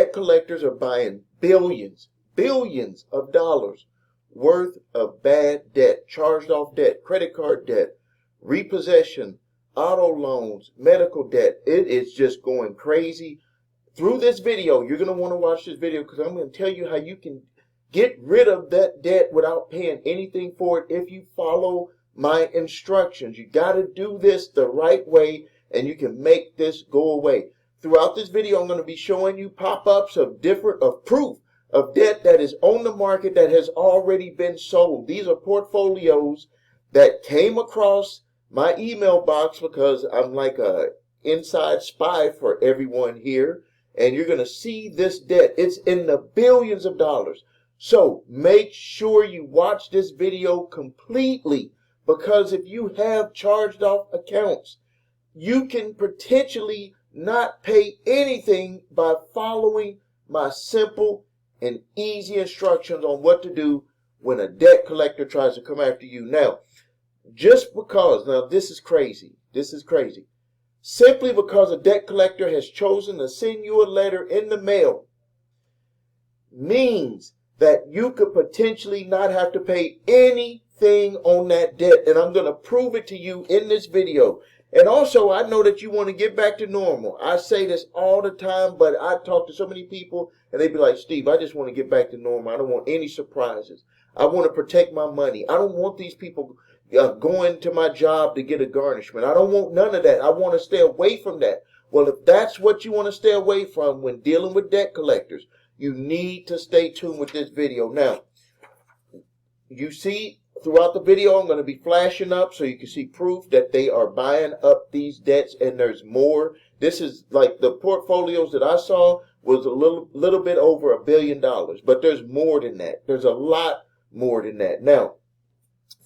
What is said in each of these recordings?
debt collectors are buying billions of dollars worth of bad debt, charged off debt, credit card debt, repossession, auto loans, medical debt. It is just going crazy. Through this video, you're going to want to watch this video because I'm going to tell you how you can get rid of that debt without paying anything for it if you follow my instructions. You got to do this the right way and you can make this go away. Throughout this video, I'm going to be showing you pop-ups of proof of debt that is on the market that has already been sold. These are portfolios that came across my email box because I'm like a inside spy for everyone here. And you're going to see this debt. It's in the billions of dollars. So make sure you watch this video completely, because if you have charged off accounts, you can potentially not pay anything by following my simple and easy instructions on what to do when a debt collector tries to come after you. Now, just because, now this is crazy. This is crazy. Simply because a debt collector has chosen to send you a letter in the mail means that you could potentially not have to pay anything on that debt. And I'm going to prove it to you in this video. And also, I know that you want to get back to normal. I say this all the time, but I talk to so many people and they be like, Steve, I just want to get back to normal. I don't want any surprises. I want to protect my money. I don't want these people going to my job to get a garnishment. I don't want none of that. I want to stay away from that. Well, if that's what you want to stay away from when dealing with debt collectors, you need to stay tuned with this video. Now, you see throughout the video, I'm going to be flashing up so you can see proof that they are buying up these debts, and there's more. This is like the portfolios that I saw was a little bit over $1 billion, but there's more than that. There's a lot more than that. Now,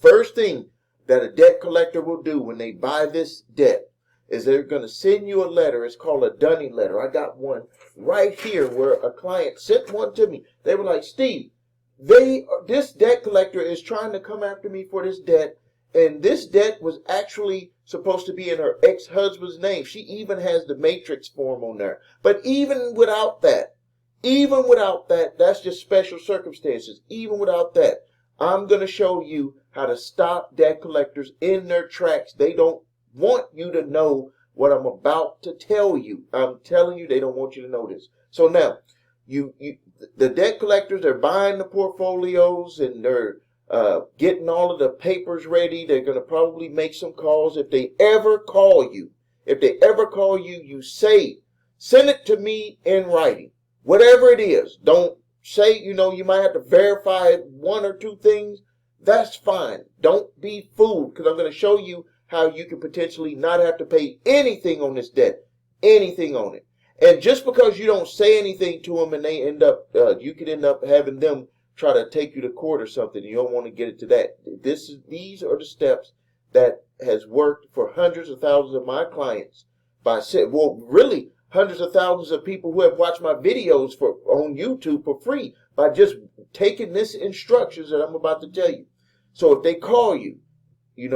first thing that a debt collector will do when they buy this debt is they're going to send you a letter. It's called a Dunning letter. I got one right here where a client sent one to me. They were like, Steve, this debt collector is trying to come after me for this debt, and this debt was actually supposed to be in her ex-husband's name. She even has the matrix form on there. But even without that, that's just special circumstances. Even without that, I'm going to show you how to stop debt collectors in their tracks. They don't want you to know what I'm about to tell you. I'm telling you, they don't want you to know this. So now, the debt collectors, they're buying the portfolios and they're getting all of the papers ready. They're going to probably make some calls. If they ever call you, you say, send it to me in writing. Whatever it is. Don't say, you might have to verify one or two things. That's fine. Don't be fooled, because I'm going to show you how you can potentially not have to pay anything on this debt. Anything on it. And just because you don't say anything to them and they you could end up having them try to take you to court or something. You don't want to get into that. These are the steps that has worked for hundreds of thousands of my clients really hundreds of thousands of people who have watched my videos on YouTube for free by just taking this instructions that I'm about to tell you. So if they call you,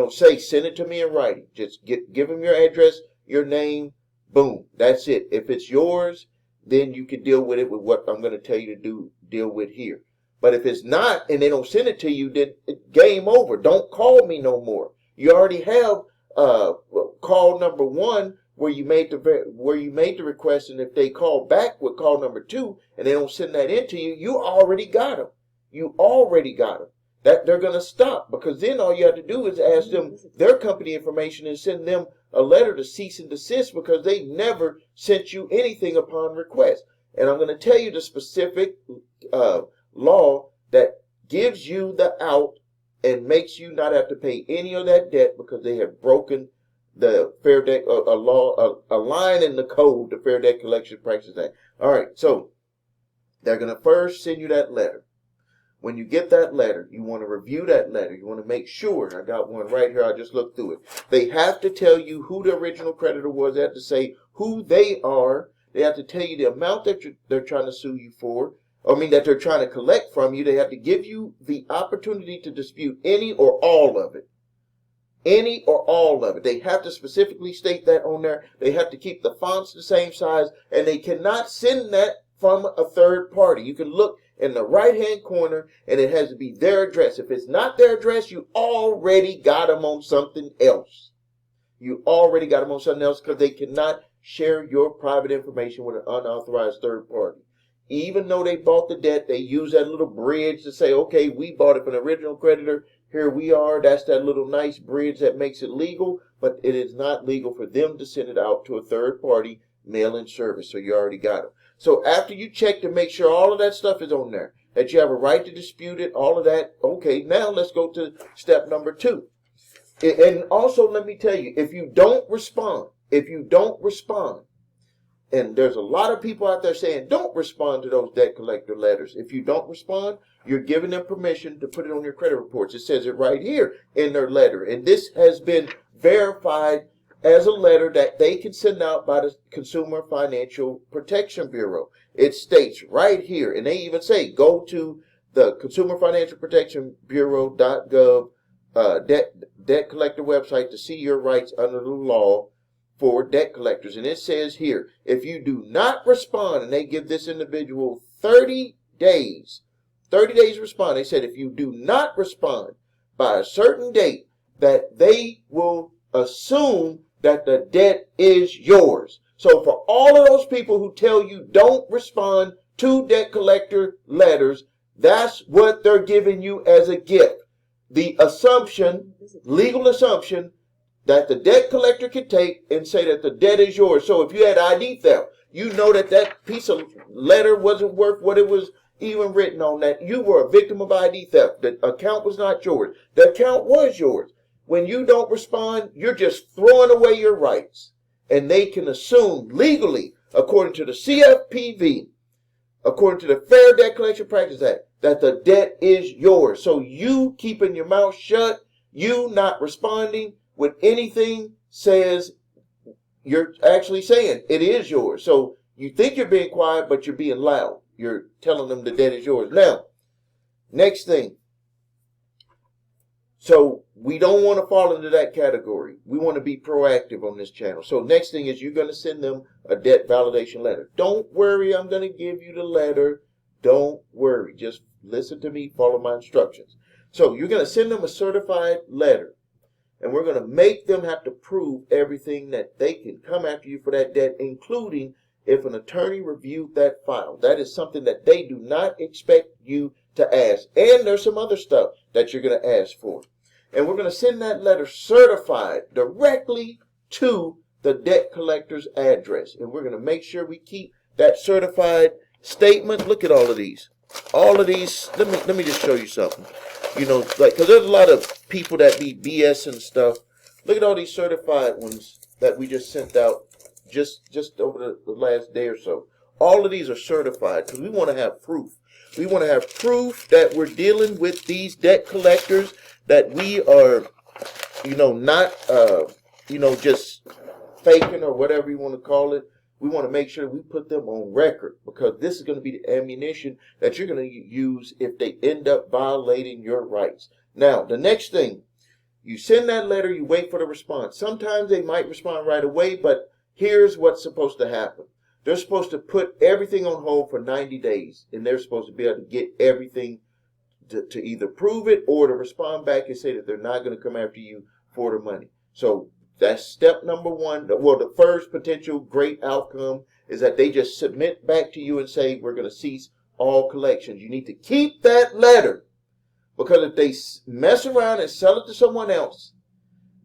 say, send it to me in writing. Just give them your address, your name, boom. That's it. If it's yours, then you can deal with it with what I'm going to tell you to deal with here. But if it's not and they don't send it to you, then game over. Don't call me no more. You already have call number 1 where you made the request, and if they call back with call number 2 and they don't send that in to you, you already got them. You already got them. That they're going to stop, because then all you have to do is ask them their company information and send them a letter to cease and desist, because they never sent you anything upon request. And I'm going to tell you the specific law that gives you the out and makes you not have to pay any of that debt because they have broken the Fair Debt a line in the code, the Fair Debt Collection Practices Act. All right, so they're going to first send you that letter. When you get that letter, you want to review that letter. You want to make sure. I got one right here. I just looked through it. They have to tell you who the original creditor was. They have to say who they are. They have to tell you the amount that they're trying to sue you for. That they're trying to collect from you. They have to give you the opportunity to dispute any or all of it. Any or all of it. They have to specifically state that on there. They have to keep the fonts the same size. And they cannot send that from a third party. You can look in the right-hand corner, and it has to be their address. If it's not their address, you already got them on something else. You already got them on something else because they cannot share your private information with an unauthorized third party. Even though they bought the debt, they use that little bridge to say, okay, we bought it from the original creditor. Here we are. That's that little nice bridge that makes it legal, but it is not legal for them to send it out to a third party mail-in service. So you already got them. So after you check to make sure all of that stuff is on there, that you have a right to dispute it, all of that, okay, now let's go to step number 2. And also, let me tell you, if you don't respond, and there's a lot of people out there saying, don't respond to those debt collector letters. If you don't respond, you're giving them permission to put it on your credit reports. It says it right here in their letter. And this has been verified as a letter that they can send out by the Consumer Financial Protection Bureau. It states right here, and they even say, go to the Consumer Financial Protection Bureau.gov debt collector website to see your rights under the law for debt collectors. And it says here, if you do not respond, and they give this individual 30 days to respond. They said if you do not respond by a certain date, that they will assume that the debt is yours. So for all of those people who tell you don't respond to debt collector letters, that's what they're giving you as a gift. The assumption, legal assumption, that the debt collector can take and say that the debt is yours. So if you had ID theft, you know that that piece of letter wasn't worth what it was even written on, that you were a victim of ID theft. The account was not yours. The account was yours. When you don't respond, you're just throwing away your rights. And they can assume legally, according to the CFPB, according to the Fair Debt Collection Practices Act, that the debt is yours. So you keeping your mouth shut, you not responding with anything, says you're actually saying it is yours. So you think you're being quiet, but you're being loud. You're telling them the debt is yours. Now, next thing. So we don't want to fall into that category. We want to be proactive on this channel. So next thing is you're going to send them a debt validation letter. Don't worry, I'm going to give you the letter. Don't worry. Just listen to me, follow my instructions. So you're going to send them a certified letter. And we're going to make them have to prove everything that they can come after you for that debt, including if an attorney reviewed that file. That is something that they do not expect you to ask. And there's some other stuff that you're going to ask for. And we're going to send that letter certified directly to the debt collector's address. And we're going to make sure we keep that certified statement. Look at all of these. All of these. Let me just show you something. You know, like, because there's a lot of people that be BS and stuff. Look at all these certified ones that we just sent out just over the last day or so. All of these are certified because we want to have proof. We want to have proof that we're dealing with these debt collectors, that we are, not, just faking or whatever you want to call it. We want to make sure we put them on record, because this is going to be the ammunition that you're going to use if they end up violating your rights. Now, the next thing, you send that letter, you wait for the response. Sometimes they might respond right away, but here's what's supposed to happen. They're supposed to put everything on hold for 90 days, and they're supposed to be able to get everything to either prove it or to respond back and say that they're not going to come after you for the money. So that's step number 1. Well, the first potential great outcome is that they just submit back to you and say, we're going to cease all collections. You need to keep that letter, because if they mess around and sell it to someone else,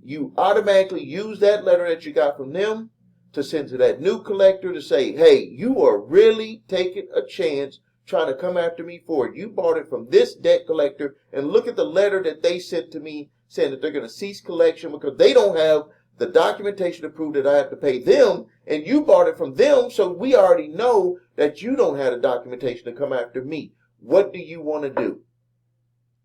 you automatically use that letter that you got from them to send to that new collector to say, hey, you are really taking a chance trying to come after me for it. You bought it from this debt collector, and look at the letter that they sent to me saying that they're going to cease collection because they don't have the documentation to prove that I have to pay them, and you bought it from them, so we already know that you don't have the documentation to come after me. What do you want to do?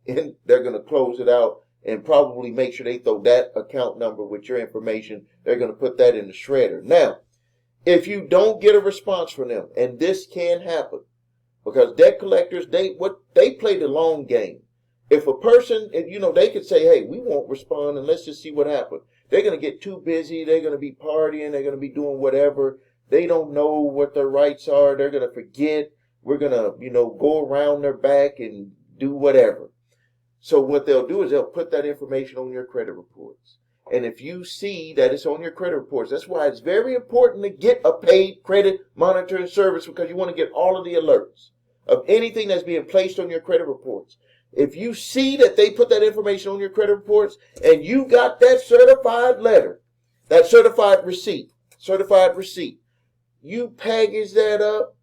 And they're going to close it out and probably make sure they throw that account number with your information. They're going to put that in the shredder. Now, if you don't get a response from them, and this can happen, because debt collectors, they play the long game. If a person, they could say, hey, we won't respond and let's just see what happens. They're going to get too busy. They're going to be partying. They're going to be doing whatever. They don't know what their rights are. They're going to forget. We're going to, go around their back and do whatever. So what they'll do is they'll put that information on your credit reports. And if you see that it's on your credit reports, that's why it's very important to get a paid credit monitoring service, because you want to get all of the alerts of anything that's being placed on your credit reports. If you see that they put that information on your credit reports and you got that certified letter, that certified receipt, you package that up,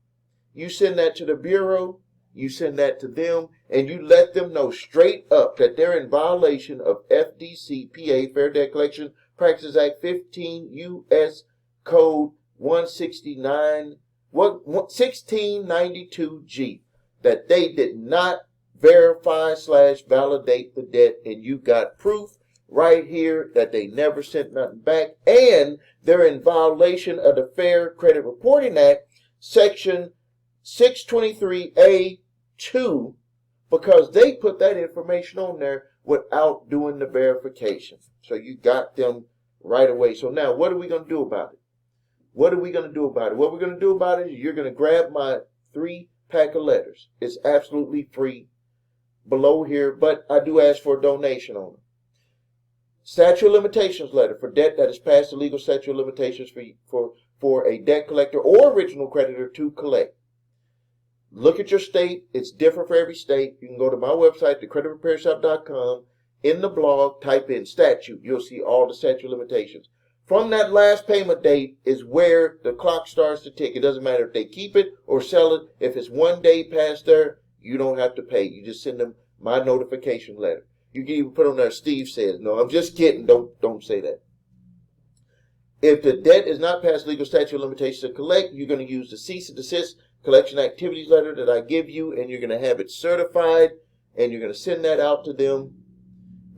you send that to the Bureau, you send that to them, and you let them know straight up that they're in violation of FDCPA, Fair Debt Collection Practices Act 15 U.S. Code 1692G, that they did not verify/validate the debt, and you got proof right here that they never sent nothing back, and they're in violation of the Fair Credit Reporting Act, Section 623A2, because they put that information on there without doing the verification. So you got them right away. So now what are we going to do about it? What we're going to do about it is you're going to grab my 3-pack of letters. It's absolutely free below here, but I do ask for a donation on it. Statute of limitations letter for debt that is past the legal statute of limitations for a debt collector or original creditor to collect. Look at your state. It's different for every state. You can go to my website, thecreditrepairshop.com. In the blog, type in statute. You'll see all the statute of limitations. From that last payment date is where the clock starts to tick. It doesn't matter if they keep it or sell it. If it's 1 day past there, you don't have to pay. You just send them my notification letter. You can even put on there, Steve says. No, I'm just kidding. Don't say that. If the debt is not past legal statute of limitations to collect, you're going to use the cease and desist collection activities letter that I give you, and you're going to have it certified, and you're going to send that out to them,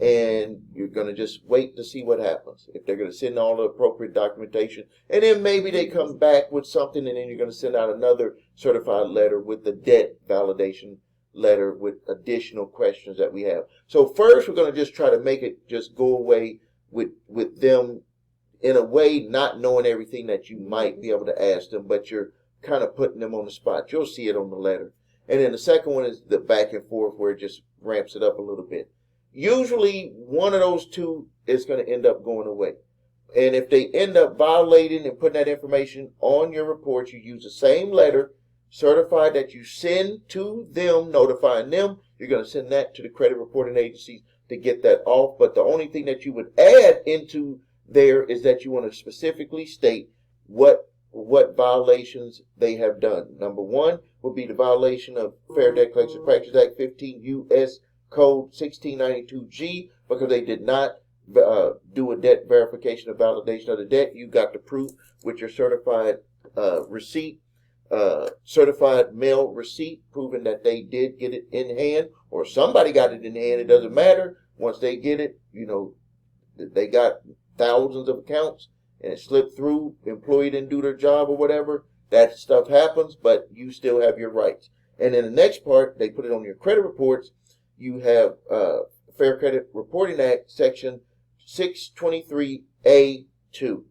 and you're going to just wait to see what happens. If they're going to send all the appropriate documentation, and then maybe they come back with something, and then you're going to send out another certified letter with the debt validation letter with additional questions that we have. So first, we're going to just try to make it just go away with them in a way, not knowing everything that you might be able to ask them, but you're kind of putting them on the spot. You'll see it on the letter. And then the second one is the back and forth, where it just ramps it up a little bit. Usually one of those two is going to end up going away. And if they end up violating and putting that information on your report, you use the same letter certified that you send to them, notifying them. You're going to send that to the credit reporting agencies to get that off. But the only thing that you would add into there is that you want to specifically state what violations they have done. Number one would be the violation of Fair Debt Collection Practices Act 15 U.S. Code 1692G, because they did not do a debt verification or validation of the debt. You got the proof with your certified receipt, certified mail receipt, proving that they did get it in hand, or somebody got it in hand. It doesn't matter. Once they get it, they got thousands of accounts and it slipped through, employee didn't do their job or whatever. That stuff happens, but you still have your rights. And in the next part, they put it on your credit reports. You have Fair Credit Reporting Act, Section 623A2,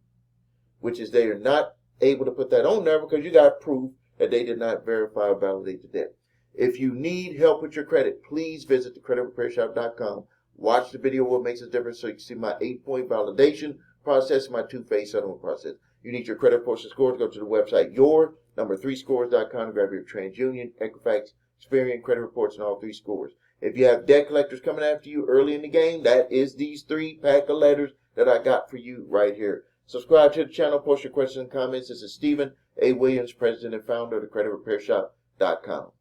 which is they are not able to put that on there because you got proof that they did not verify or validate the debt. If you need help with your credit, please visit thecreditrepairshop.com. Watch the video, What Makes a Difference, so you can see my 8-point validation process, my 2-phase settlement process. You need your credit reports and scores, go to the website your3scores.com to grab your TransUnion, Equifax, Experian credit reports and all 3 scores. If you have debt collectors coming after you early in the game, that is these 3-pack of letters that I got for you right here. Subscribe to the channel, post your questions and comments. This is Stephen A. Williams, President and Founder of thecreditrepairshop.com.